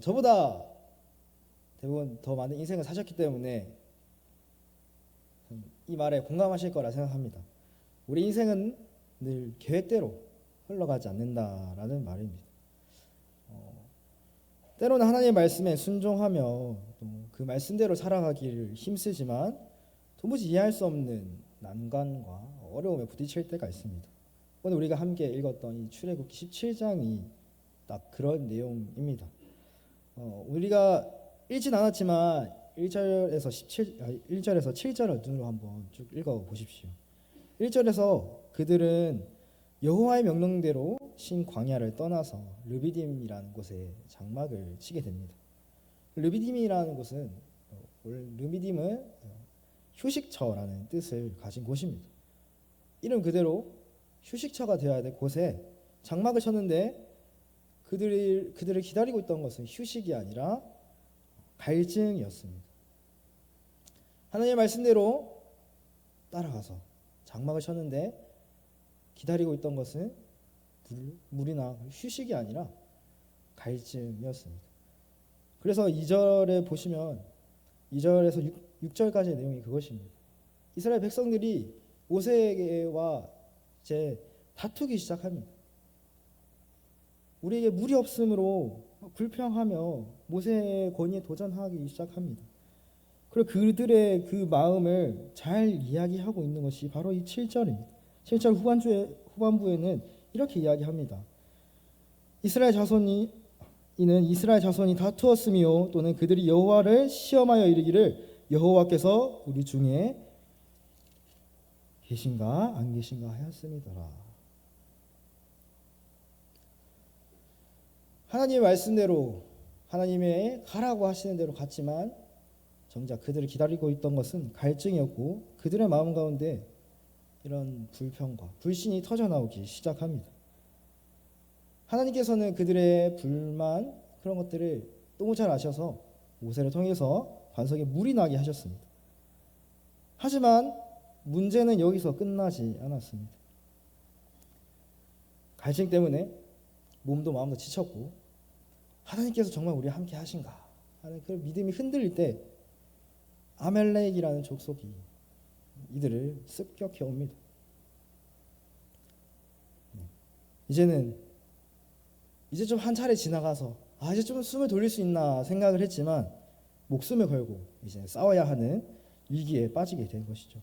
저보다 대부분 더 많은 인생을 사셨기 때문에 이 말에 공감하실 거라 생각합니다. 우리 인생은 늘 계획대로 흘러가지 않는다라는 말입니다. 때로는 하나님의 말씀에 순종하며 또 그 말씀대로 살아가기를 힘쓰지만 도무지 이해할 수 없는 난관과 어려움에 부딪힐 때가 있습니다. 오늘 우리가 함께 읽었던 이 출애굽기 17장이 딱 그런 내용입니다. 우리가 읽진 않았지만 1절에서 7절을 눈으로 한번 쭉 읽어 보십시오. 1절에서 그들은 여호와의 명령대로 신 광야를 떠나서 르비딤이라는 곳에 장막을 치게 됩니다. 르비딤이라는 곳은 르비딤은 휴식처라는 뜻을 가진 곳입니다. 이름 그대로 휴식처가 되어야 될 곳에 장막을 쳤는데 그들을 기다리고 있던 것은 휴식이 아니라 갈증이었습니다. 하나님의 말씀대로 따라가서 장막을 쳤는데 기다리고 있던 것은 물이나 휴식이 아니라 갈증이었습니다. 그래서 2절에 보시면 2절에서 6절까지의 내용이 그것입니다. 이스라엘 백성들이 모세와 이제 다투기 시작합니다. 우리에게 물이 없으므로 불평하며 모세의 권위에 도전하기 시작합니다. 그리고 그들의 그 마음을 잘 이야기하고 있는 것이 바로 이 7절입니다. 7절 후반부에는 이렇게 이야기합니다. 이는 이스라엘 자손이 다투었으며 또는 그들이 여호와를 시험하여 이르기를 여호와께서 우리 중에 계신가 안 계신가 하였음이더라. 하나님의 말씀대로 하나님의 가라고 하시는 대로 갔지만 정작 그들을 기다리고 있던 것은 갈증이었고 그들의 마음 가운데 이런 불평과 불신이 터져나오기 시작합니다. 하나님께서는 그들의 불만 그런 것들을 너무 잘 아셔서 모세를 통해서 반석에 물이 나게 하셨습니다. 하지만 문제는 여기서 끝나지 않았습니다. 갈증 때문에 몸도 마음도 지쳤고 하나님께서 정말 우리와 함께 하신가 하는 그 믿음이 흔들릴 때 아멜렉이라는 족속이 이들을 습격해 옵니다. 이제 좀 한 차례 지나가서 이제 좀 숨을 돌릴 수 있나 생각을 했지만 목숨을 걸고 이제 싸워야 하는 위기에 빠지게 된 것이죠.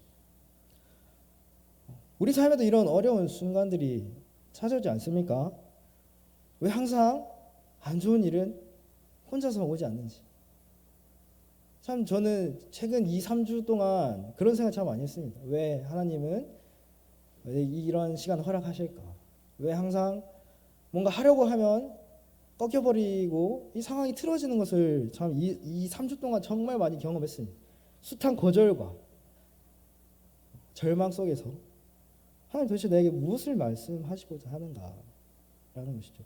우리 삶에도 이런 어려운 순간들이 찾아오지 않습니까? 왜 항상 안 좋은 일은 혼자서만 오지 않는지. 참 저는 최근 2-3주 동안 그런 생각 참 많이 했습니다. 왜 하나님은 왜 이런 시간을 허락하실까? 왜 항상 뭔가 하려고 하면 꺾여버리고 이 상황이 틀어지는 것을 참 2-3주 동안 정말 많이 경험했습니다. 숱한 거절과 절망 속에서 하나님 도대체 나에게 무엇을 말씀하시고자 하는가 라는 것이죠.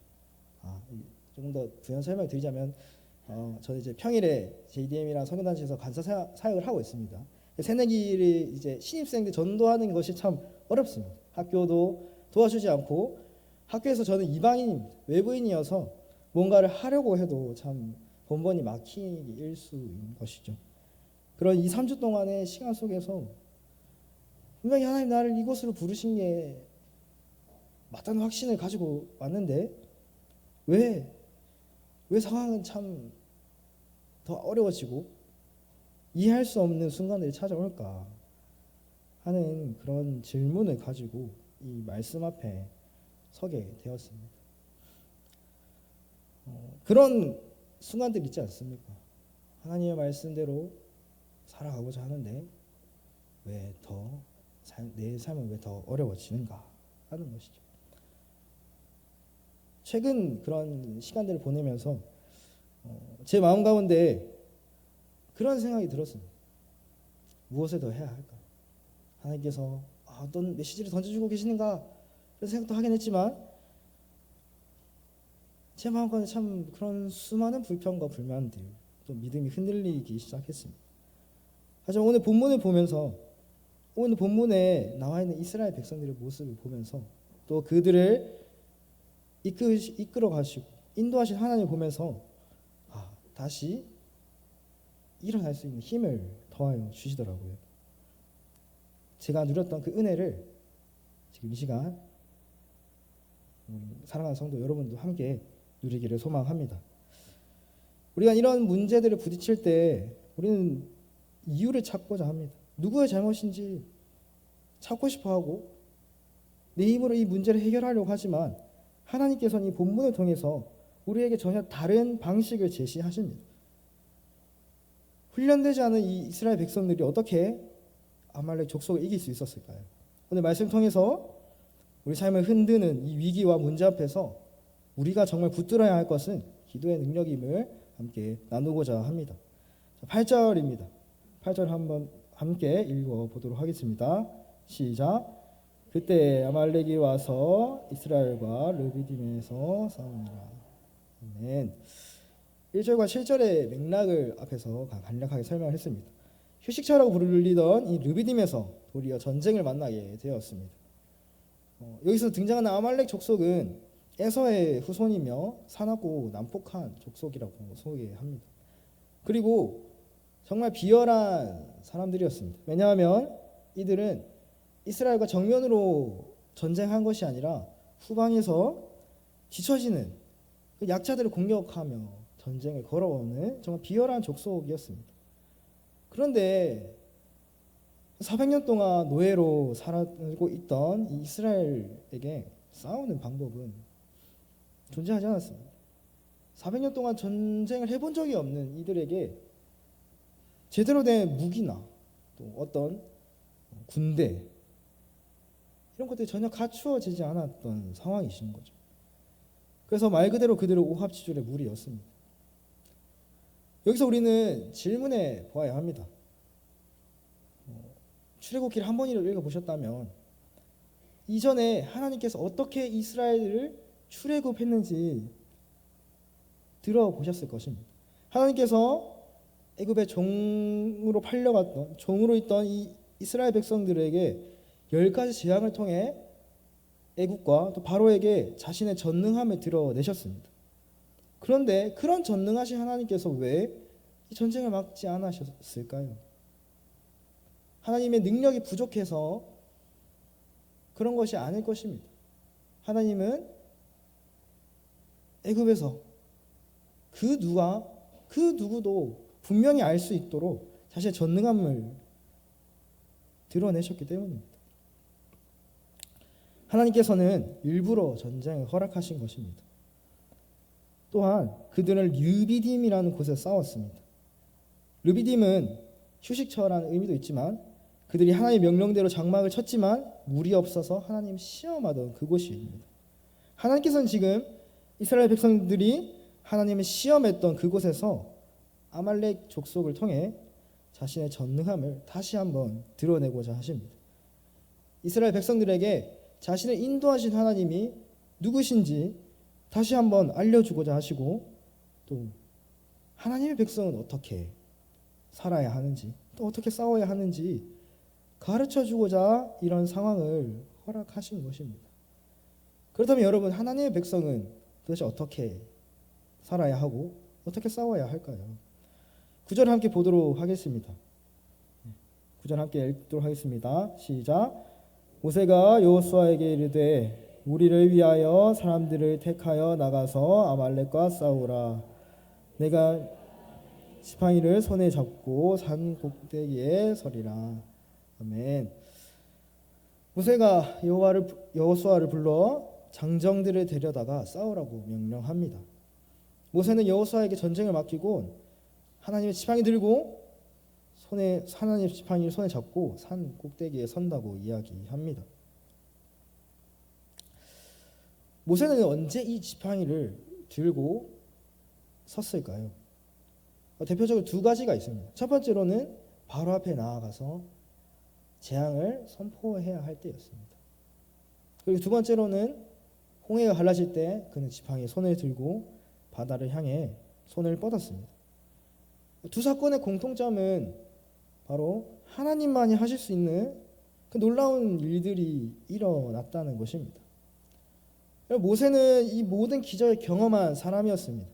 조금 더 부연 설명을 드리자면 저는 이제 평일에 JDM이랑 성교단체에서 간사 사역을 하고 있습니다. 새내기를 이제 신입생들 전도하는 것이 참 어렵습니다. 학교도 도와주지 않고 학교에서 저는 이방인입니다. 외부인이어서 뭔가를 하려고 해도 참 번번이 막히기 일수인 것이죠. 그런 2-3주 동안의 시간 속에서 분명히 하나님 나를 이곳으로 부르신 게 맞다는 확신을 가지고 왔는데 왜 상황은 참 더 어려워지고 이해할 수 없는 순간들이 찾아올까 하는 그런 질문을 가지고 이 말씀 앞에 서게 되었습니다. 그런 순간들 있지 않습니까? 하나님의 말씀대로 살아가고자 하는데 왜 내 삶은 왜 더 어려워지는가 하는 것이죠. 최근 그런 시간들을 보내면서 제 마음 가운데 그런 생각이 들었습니다. 무엇을 더 해야 할까? 하나님께서 어떤 메시지를 던져주고 계시는가 그런 생각도 하긴 했지만 제 마음 가운데 참 그런 수많은 불평과 불만들 또 믿음이 흔들리기 시작했습니다. 하지만 오늘 본문을 보면서 오늘 본문에 나와 있는 이스라엘 백성들의 모습을 보면서 또 그들을 이끌어 가시고 인도하신 하나님을 보면서 다시 일어날 수 있는 힘을 더하여 주시더라고요. 제가 누렸던 그 은혜를 지금 이 시간 사랑하는 성도 여러분도 함께 누리기를 소망합니다. 우리가 이런 문제들을 부딪힐 때 우리는 이유를 찾고자 합니다. 누구의 잘못인지 찾고 싶어하고 내 힘으로 이 문제를 해결하려고 하지만 하나님께서는 이 본문을 통해서 우리에게 전혀 다른 방식을 제시하십니다. 훈련되지 않은 이 이스라엘 백성들이 어떻게 아말렉 족속을 이길 수 있었을까요? 오늘 말씀 통해서 우리 삶을 흔드는 이 위기와 문제 앞에서 우리가 정말 붙들어야 할 것은 기도의 능력임을 함께 나누고자 합니다. 8절입니다. 8절 한번 함께 읽어보도록 하겠습니다. 시작. 그때 아말렉이 와서 이스라엘과 르비딤에서 싸우니라. 아멘. 1절과 7절의 맥락을 앞에서 간략하게 설명을 했습니다. 휴식처라고 불리던 이 르비딤에서 도리어 전쟁을 만나게 되었습니다. 여기서 등장하는 아말렉 족속은 에서의 후손이며 사납고 난폭한 족속이라고 소개합니다. 그리고 정말 비열한 사람들이었습니다. 왜냐하면 이들은 이스라엘과 정면으로 전쟁한 것이 아니라 후방에서 뒤처지는 그 약자들을 공격하며 전쟁을 걸어오는 정말 비열한 족속이었습니다. 그런데 400년 동안 노예로 살고 있던 이 이스라엘에게 싸우는 방법은 존재하지 않았습니다. 400년 동안 전쟁을 해본 적이 없는 이들에게 제대로 된 무기나 또 어떤 군대 이런 것들이 전혀 갖추어지지 않았던 상황이신 거죠. 그래서 말 그대로 그들은 오합지졸의 무리였습니다. 여기서 우리는 질문해 보아야 합니다. 출애굽기를 한 번이라도 읽어보셨다면 이전에 하나님께서 어떻게 이스라엘을 출애굽했는지 들어보셨을 것입니다. 하나님께서 애굽의 종으로 팔려갔던 종으로 있던 이 이스라엘 백성들에게 10가지 재앙을 통해 애굽과 또 바로에게 자신의 전능함을 드러내셨습니다. 그런데 그런 전능하신 하나님께서 왜 이 전쟁을 막지 않으셨을까요? 하나님의 능력이 부족해서 그런 것이 아닐 것입니다. 하나님은 애굽에서 그 누구도 분명히 알 수 있도록 자신의 전능함을 드러내셨기 때문입니다. 하나님께서는 일부러 전쟁을 허락하신 것입니다. 또한 그들은 르비딤이라는 곳에 싸웠습니다. 르비딤은 휴식처라는 의미도 있지만 그들이 하나님의 명령대로 장막을 쳤지만 물이 없어서 하나님 시험하던 그곳입니다. 하나님께서는 지금 이스라엘 백성들이 하나님을 시험했던 그곳에서 아말렉 족속을 통해 자신의 전능함을 다시 한번 드러내고자 하십니다. 이스라엘 백성들에게 자신을 인도하신 하나님이 누구신지 다시 한번 알려주고자 하시고 또 하나님의 백성은 어떻게 살아야 하는지 또 어떻게 싸워야 하는지 가르쳐주고자 이런 상황을 허락하신 것입니다. 그렇다면 여러분 하나님의 백성은 도대체 어떻게 살아야 하고 어떻게 싸워야 할까요? 9절 함께 보도록 하겠습니다. 9절 함께 읽도록 하겠습니다. 시작. 모세가 여호수아에게 이르되 우리를 위하여 사람들을 택하여 나가서 아말렉과 싸우라. 내가 지팡이를 손에 잡고 산 꼭대기에 서리라. 아멘. 모세가 여호수아를 불러 장정들을 데려다가 싸우라고 명령합니다. 모세는 여호수아에게 전쟁을 맡기고 하나님의 지팡이 들고 하나님의 지팡이를 손에 잡고 산 꼭대기에 선다고 이야기합니다. 모세는 언제 이 지팡이를 들고 섰을까요? 대표적으로 두 가지가 있습니다. 첫 번째로는 바로 앞에 나아가서 재앙을 선포해야 할 때였습니다. 그리고 두 번째로는 홍해가 갈라질 때 그는 지팡이에 손을 들고 바다를 향해 손을 뻗었습니다. 두 사건의 공통점은 바로 하나님만이 하실 수 있는 그 놀라운 일들이 일어났다는 것입니다. 모세는 이 모든 기적을 경험한 사람이었습니다.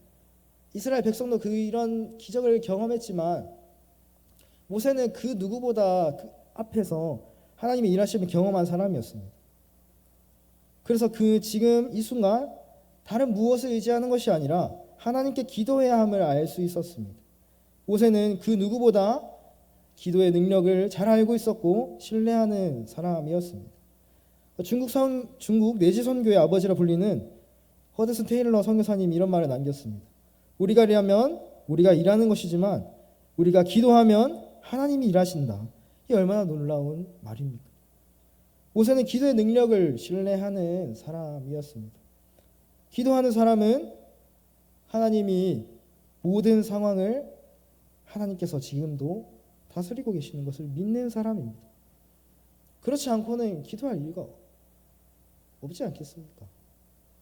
이스라엘 백성도 이런 기적을 경험했지만 모세는 그 누구보다 그 앞에서 하나님의 일하심을 경험한 사람이었습니다. 그래서 지금 이 순간 다른 무엇을 의지하는 것이 아니라 하나님께 기도해야 함을 알 수 있었습니다. 모세는 그 누구보다 기도의 능력을 잘 알고 있었고 신뢰하는 사람이었습니다. 중국 내지 선교의 아버지라 불리는 허드슨 테일러 선교사님이 이런 말을 남겼습니다. 우리가 일하는 것이지만 우리가 기도하면 하나님이 일하신다. 이게 얼마나 놀라운 말입니까? 모세는 기도의 능력을 신뢰하는 사람이었습니다. 기도하는 사람은 하나님이 모든 상황을 하나님께서 지금도 다스리고 계시는 것을 믿는 사람입니다. 그렇지 않고는 기도할 이유가 없지 않겠습니까?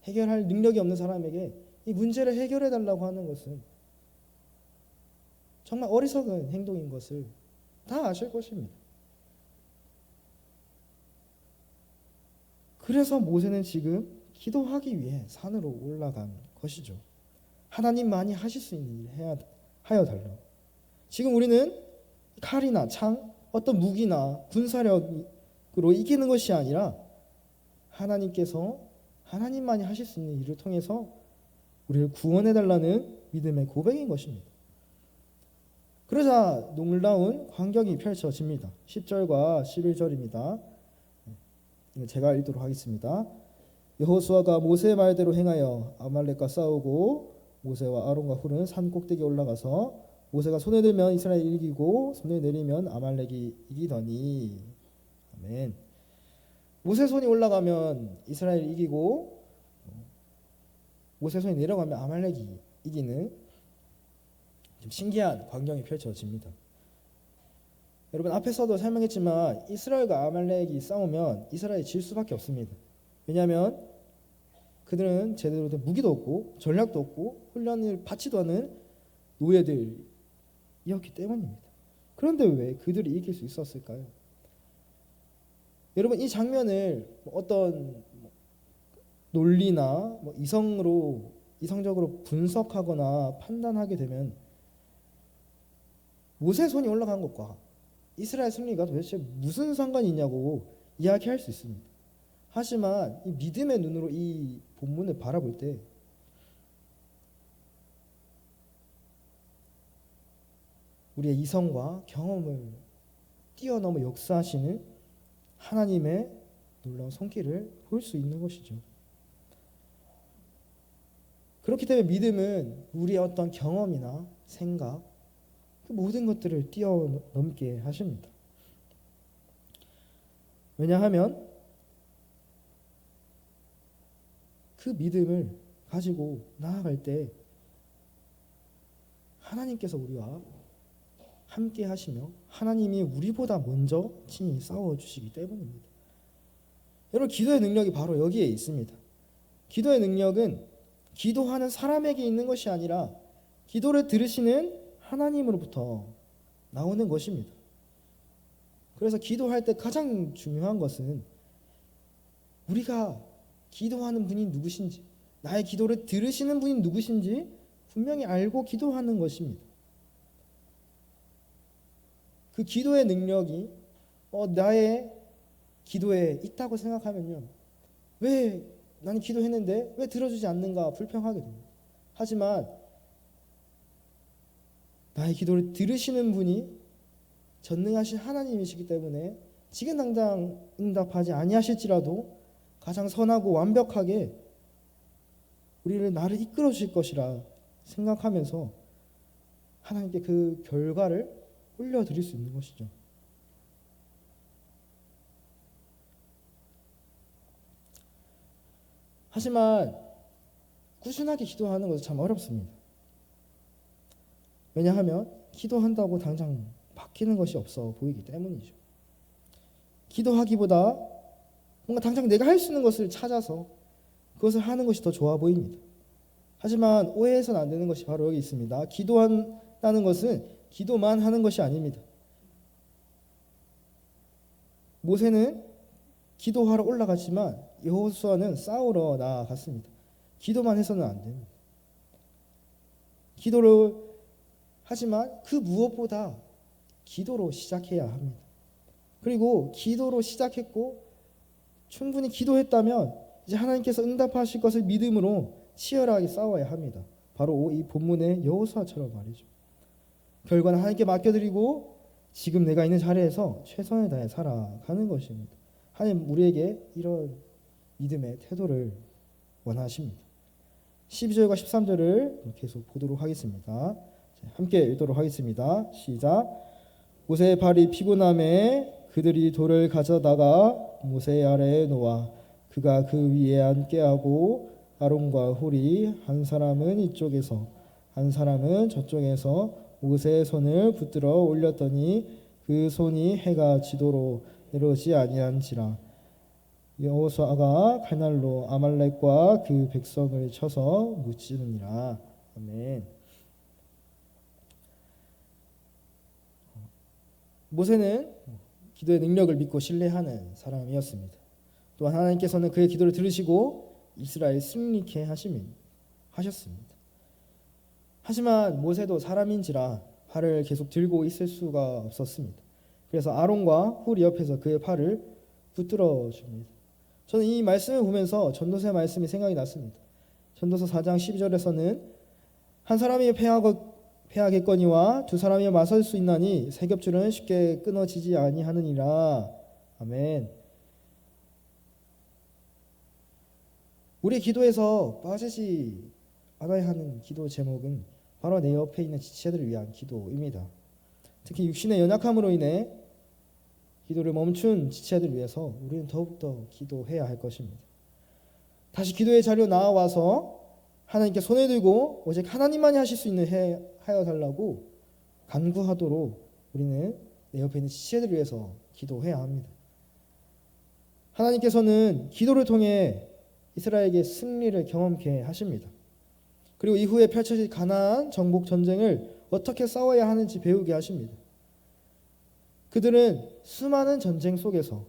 해결할 능력이 없는 사람에게 이 문제를 해결해 달라고 하는 것은 정말 어리석은 행동인 것을 다 아실 것입니다. 그래서 모세는 지금 기도하기 위해 산으로 올라간 것이죠. 하나님만이 하실 수 있는 일을 하여 달라고. 지금 우리는 칼이나 창, 어떤 무기나 군사력으로 이기는 것이 아니라 하나님께서 하나님만이 하실 수 있는 일을 통해서 우리를 구원해달라는 믿음의 고백인 것입니다. 그러자 놀라운 광경이 펼쳐집니다. 10절과 11절입니다. 제가 읽도록 하겠습니다. 여호수아가 모세의 말대로 행하여 아말렉과 싸우고 모세와 아론과 훌은 산 꼭대기에 올라가서 모세가 손을 들면 이스라엘이 이기고 손을 내리면 아말렉이 이기더니. 아멘. 모세 손이 올라가면 이스라엘이 이기고 모세 손이 내려가면 아말렉이 이기는 좀 신기한 광경이 펼쳐집니다. 여러분 앞에서도 설명했지만 이스라엘과 아말렉이 싸우면 이스라엘이 질 수밖에 없습니다. 왜냐하면 그들은 제대로 된 무기도 없고 전략도 없고 훈련을 받지도 않은 노예들이었기 때문입니다. 그런데 왜 그들이 이길 수 있었을까요? 여러분 이 장면을 어떤 논리나 이성적으로 분석하거나 판단하게 되면 모세 손이 올라간 것과 이스라엘 승리가 도대체 무슨 상관이 있냐고 이야기할 수 있습니다. 하지만 이 믿음의 눈으로 이 본문을 바라볼 때 우리의 이성과 경험을 뛰어넘어 역사하시는 하나님의 놀라운 손길을 볼 수 있는 것이죠. 그렇기 때문에 믿음은 우리의 어떤 경험이나 생각 그 모든 것들을 뛰어넘게 하십니다. 왜냐하면 그 믿음을 가지고 나아갈 때 하나님께서 우리와 함께 하시며 하나님이 우리보다 먼저 친히 싸워주시기 때문입니다. 여러분 기도의 능력이 바로 여기에 있습니다. 기도의 능력은 기도하는 사람에게 있는 것이 아니라 기도를 들으시는 하나님으로부터 나오는 것입니다. 그래서 기도할 때 가장 중요한 것은 우리가 기도하는 분이 누구신지, 나의 기도를 들으시는 분이 누구신지 분명히 알고 기도하는 것입니다. 그 기도의 능력이 나의 기도에 있다고 생각하면요, 왜 나는 기도했는데 왜 들어주지 않는가 불평하게 됩니다. 하지만 나의 기도를 들으시는 분이 전능하신 하나님이시기 때문에 지금 당장 응답하지 아니하실지라도 가장 선하고 완벽하게 나를 이끌어 주실 것이라 생각하면서 하나님께 그 결과를 올려드릴 수 있는 것이죠. 하지만 꾸준하게 기도하는 것은 참 어렵습니다. 왜냐하면 기도한다고 당장 바뀌는 것이 없어 보이기 때문이죠. 기도하기보다 뭔가 당장 내가 할 수 있는 것을 찾아서 그것을 하는 것이 더 좋아 보입니다. 하지만 오해해서는 안 되는 것이 바로 여기 있습니다. 기도한다는 것은 기도만 하는 것이 아닙니다. 모세는 기도하러 올라갔지만 여호수아는 싸우러 나아갔습니다. 기도만 해서는 안 됩니다. 기도를 하지만 그 무엇보다 기도로 시작해야 합니다. 그리고 기도로 시작했고 충분히 기도했다면 이제 하나님께서 응답하실 것을 믿음으로 치열하게 싸워야 합니다. 바로 이 본문의 여호수아처럼 말이죠. 결과는 하나님께 맡겨드리고 지금 내가 있는 자리에서 최선을 다해 살아가는 것입니다. 하나님 우리에게 이런 믿음의 태도를 원하십니다. 12절과 13절을 계속 보도록 하겠습니다. 함께 읽도록 하겠습니다. 시작. 모세의 발이 피곤함에 그들이 돌을 가져다가 모세 아래에 놓아 그가 그 위에 앉게 하고 아론과 홀이 한 사람은 이쪽에서 한 사람은 저쪽에서 모세의 손을 붙들어 올렸더니 그 손이 해가 지도록 내려오지 아니한지라. 여호수아가 칼날로 아말렉과 그 백성을 쳐서 무찌르니라. 아멘. 모세는 기도의 능력을 믿고 신뢰하는 사람이었습니다. 또한 하나님께서는 그의 기도를 들으시고 이스라엘 승리케 하셨습니다. 하지만 모세도 사람인지라 팔을 계속 들고 있을 수가 없었습니다. 그래서 아론과 홀이 옆에서 그의 팔을 붙들어 줍니다. 저는 이 말씀을 보면서 전도서의 말씀이 생각이 났습니다. 전도서 4장 12절에서는 한 사람이 패하겠거니와 두 사람이 맞설 수 있나니 세 겹줄은 쉽게 끊어지지 아니하느니라. 아멘. 우리 기도에서 빠지지 않아야 하는 기도 제목은 바로 내 옆에 있는 지체들을 위한 기도입니다. 특히 육신의 연약함으로 인해 기도를 멈춘 지체들을 위해서 우리는 더욱더 기도해야 할 것입니다. 다시 기도의 자리로 나와서 하나님께 손을 들고 오직 하나님만이 하실 수 있는 하여 달라고 간구하도록 우리는 내 옆에 있는 지체들을 위해서 기도해야 합니다. 하나님께서는 기도를 통해 이스라엘에게 승리를 경험케 하십니다. 그리고 이후에 펼쳐질 가나안 정복 전쟁을 어떻게 싸워야 하는지 배우게 하십니다. 그들은 수많은 전쟁 속에서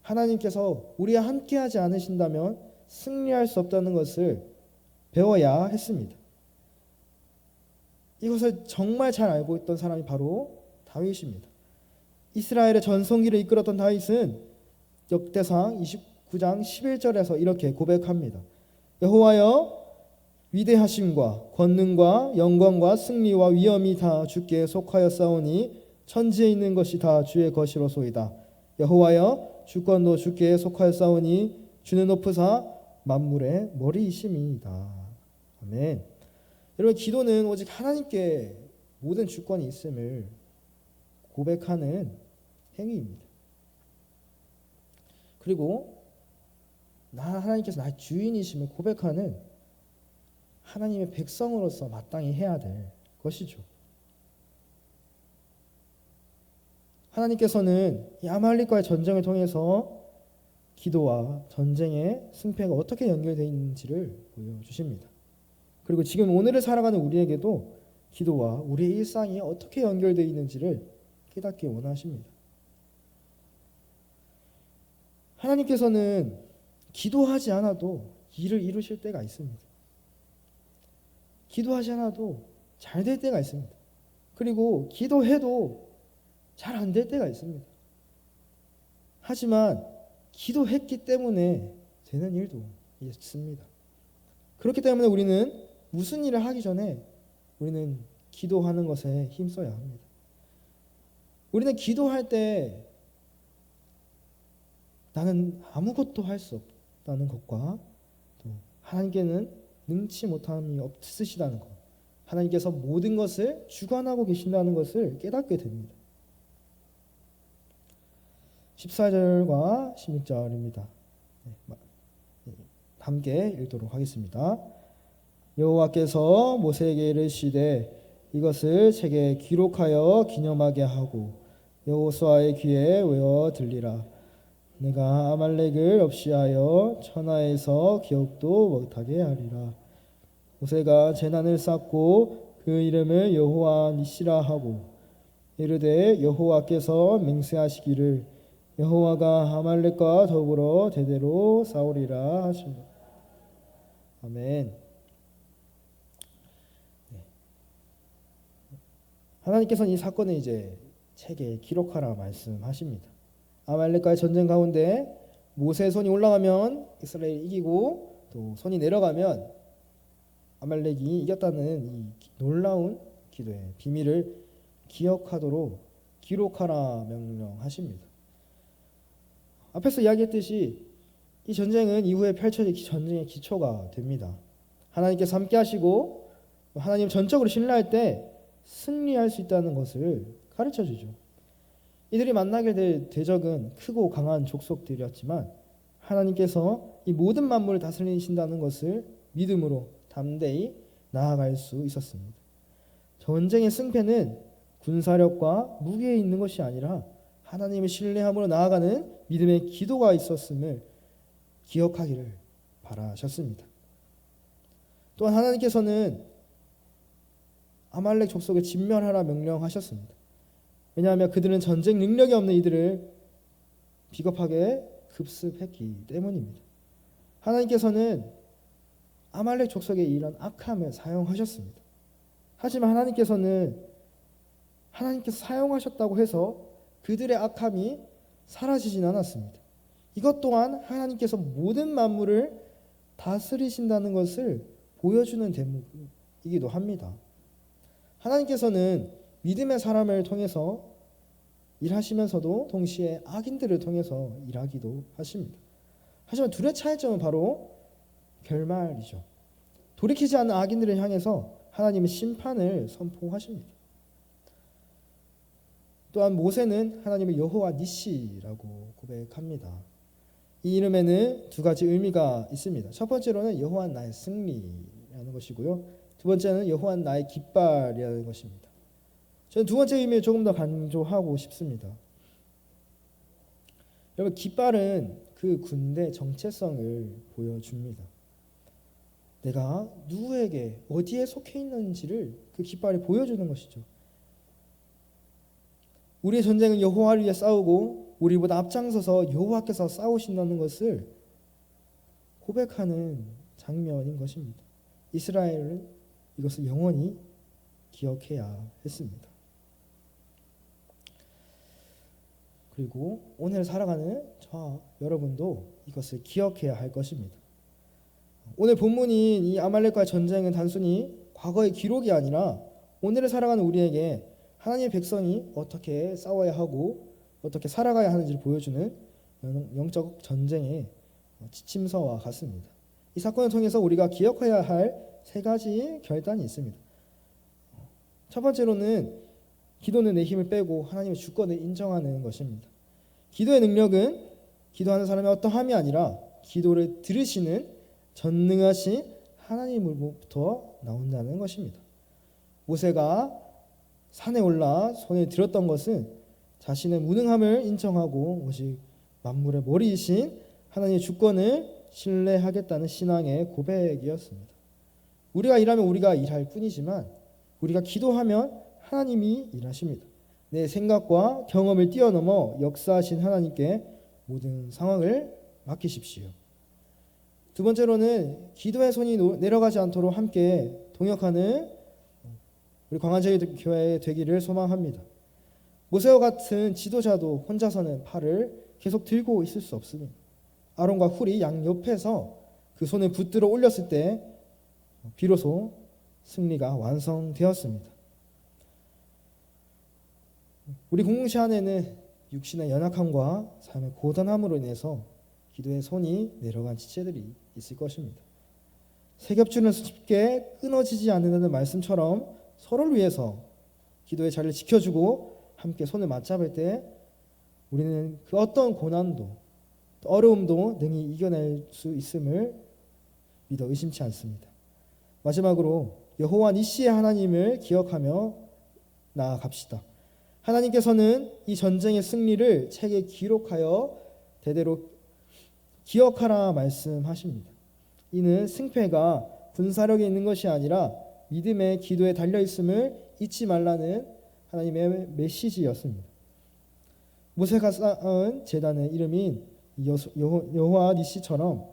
하나님께서 우리와 함께하지 않으신다면 승리할 수 없다는 것을 배워야 했습니다. 이것을 정말 잘 알고 있던 사람이 바로 다윗입니다. 이스라엘의 전성기를 이끌었던 다윗은 역대상 29장 11절에서 이렇게 고백합니다. 여호와여 위대하심과 권능과 영광과 승리와 위엄이 다 주께 속하였사오니 천지에 있는 것이 다 주의 것이로소이다. 여호와여 주권도 주께 속하였사오니 주는 높으사 만물의 머리이심이다. 아멘. 여러분 기도는 오직 하나님께 모든 주권이 있음을 고백하는 행위입니다. 그리고 하나님께서 나의 주인이심을 고백하는 하나님의 백성으로서 마땅히 해야 될 것이죠. 하나님께서는 이 아말렉과의 전쟁을 통해서 기도와 전쟁의 승패가 어떻게 연결되어 있는지를 보여주십니다. 그리고 지금 오늘을 살아가는 우리에게도 기도와 우리의 일상이 어떻게 연결되어 있는지를 깨닫기 원하십니다. 하나님께서는 기도하지 않아도 일을 이루실 때가 있습니다. 기도하지 않아도 잘 될 때가 있습니다. 그리고 기도해도 잘 안 될 때가 있습니다. 하지만 기도했기 때문에 되는 일도 있습니다. 그렇기 때문에 우리는 무슨 일을 하기 전에 우리는 기도하는 것에 힘써야 합니다. 우리는 기도할 때 나는 아무것도 할 수 없다는 것과 또 하나님께는 능치 못함이 없으시다는 것, 하나님께서 모든 것을 주관하고 계신다는 것을 깨닫게 됩니다. 14절과 16절입니다. 함께 읽도록 하겠습니다. 여호와께서 모세에게 이르시되 이것을 책에 기록하여 기념하게 하고 여호수아의 귀에 외워 들리라. 내가 아말렉을 없이하여 천하에서 기억도 못하게 하리라. 모세가 제단을 쌓고 그 이름을 여호와 니시라 하고 이르되 여호와께서 맹세하시기를 여호와가 아말렉과 더불어 대대로 싸우리라 하시니. 아멘. 하나님께서는 이 사건을 이제 책에 기록하라 말씀하십니다. 아말렉과의 전쟁 가운데 모세의 손이 올라가면 이스라엘이 이기고 또 손이 내려가면 아말렉이 이겼다는 이 놀라운 기도의 비밀을 기억하도록 기록하라 명령하십니다. 앞에서 이야기했듯이 이 전쟁은 이후에 펼쳐질 전쟁의 기초가 됩니다. 하나님께서 함께 하시고 하나님 전적으로 신뢰할 때 승리할 수 있다는 것을 가르쳐주죠. 이들이 만나게 될 대적은 크고 강한 족속들이었지만 하나님께서 이 모든 만물을 다스리신다는 것을 믿음으로 담대히 나아갈 수 있었습니다. 전쟁의 승패는 군사력과 무기에 있는 것이 아니라 하나님을 신뢰함으로 나아가는 믿음의 기도가 있었음을 기억하기를 바라셨습니다. 또한 하나님께서는 아말렉 족속을 진멸하라 명령하셨습니다. 왜냐하면 그들은 전쟁 능력이 없는 이들을 비겁하게 급습했기 때문입니다. 하나님께서는 아말렉 족속의 이런 악함을 사용하셨습니다. 하지만 하나님께서 사용하셨다고 해서 그들의 악함이 사라지진 않았습니다. 이것 또한 하나님께서 모든 만물을 다스리신다는 것을 보여주는 대목이기도 합니다. 하나님께서는 믿음의 사람을 통해서 일하시면서도 동시에 악인들을 통해서 일하기도 하십니다. 하지만 둘의 차이점은 바로 결말이죠. 돌이키지 않는 악인들을 향해서 하나님은 심판을 선포하십니다. 또한 모세는 하나님을 여호와 니시라고 고백합니다. 이 이름에는 두 가지 의미가 있습니다. 첫 번째로는 여호와 나의 승리라는 것이고요. 두 번째는 여호와 나의 깃발이라는 것입니다. 저는 두 번째 의미를 조금 더 강조하고 싶습니다. 여러분, 깃발은 그 군대 정체성을 보여줍니다. 내가 누구에게 어디에 속해 있는지를 그 깃발이 보여주는 것이죠. 우리의 전쟁은 여호와를 위해 싸우고 우리보다 앞장서서 여호와께서 싸우신다는 것을 고백하는 장면인 것입니다. 이스라엘은 이것을 영원히 기억해야 했습니다. 그리고 오늘 살아가는 저와 여러분도 이것을 기억해야 할 것입니다. 오늘 본문인 이 아말렉과의 전쟁은 단순히 과거의 기록이 아니라 오늘을 살아가는 우리에게 하나님의 백성이 어떻게 싸워야 하고 어떻게 살아가야 하는지를 보여주는 영적 전쟁의 지침서와 같습니다. 이 사건을 통해서 우리가 기억해야 할 세 가지 결단이 있습니다. 첫 번째로는 기도는 내 힘을 빼고 하나님의 주권을 인정하는 것입니다. 기도의 능력은 기도하는 사람의 어떠함이 아니라 기도를 들으시는 전능하신 하나님으로부터 나온다는 것입니다. 모세가 산에 올라 손을 들었던 것은 자신의 무능함을 인정하고 오직 만물의 머리이신 하나님의 주권을 신뢰하겠다는 신앙의 고백이었습니다. 우리가 일하면 우리가 일할 뿐이지만 우리가 기도하면 하나님이 일하십니다. 내 생각과 경험을 뛰어넘어 역사하신 하나님께 모든 상황을 맡기십시오. 두 번째로는 기도의 손이 내려가지 않도록 함께 동역하는 우리 광안제일 교회 되기를 소망합니다. 모세와 같은 지도자도 혼자서는 팔을 계속 들고 있을 수 없습니다. 아론과 훌이 양 옆에서 그 손을 붙들어 올렸을 때 비로소 승리가 완성되었습니다. 우리 공동체 안에는 육신의 연약함과 삶의 고단함으로 인해서 기도의 손이 내려간 지체들이 있을 것입니다. 세 겹줄은 쉽게 끊어지지 않는다는 말씀처럼 서로를 위해서 기도의 자리를 지켜주고 함께 손을 맞잡을 때 우리는 그 어떤 고난도 어려움도 능히 이겨낼 수 있음을 믿어 의심치 않습니다. 마지막으로 여호와 니시의 하나님을 기억하며 나아갑시다. 하나님께서는 이 전쟁의 승리를 책에 기록하여 대대로 기억하라 말씀하십니다. 이는 승패가 군사력에 있는 것이 아니라 믿음의 기도에 달려있음을 잊지 말라는 하나님의 메시지였습니다. 모세가 쌓은 제단의 이름인 여호와 니시처럼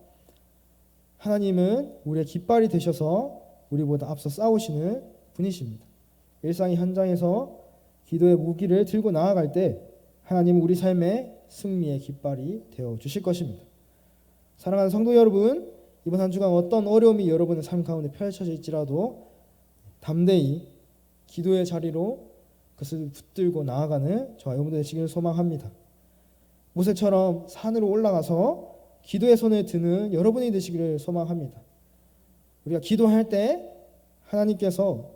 하나님은 우리의 깃발이 되셔서 우리보다 앞서 싸우시는 분이십니다. 일상의 현장에서 기도의 무기를 들고 나아갈 때 하나님은 우리 삶의 승리의 깃발이 되어 주실 것입니다. 사랑하는 성도 여러분, 이번 한 주간 어떤 어려움이 여러분의 삶 가운데 펼쳐질지라도 담대히 기도의 자리로 그것을 붙들고 나아가는 저와 여러분들 되시기를 소망합니다. 모세처럼 산으로 올라가서 기도의 손에 드는 여러분이 되시기를 소망합니다. 우리가 기도할 때 하나님께서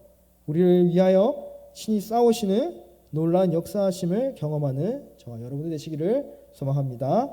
우리를 위하여 친히 싸우시는 놀라운 역사하심을 경험하는 저와 여러분들 되시기를 소망합니다.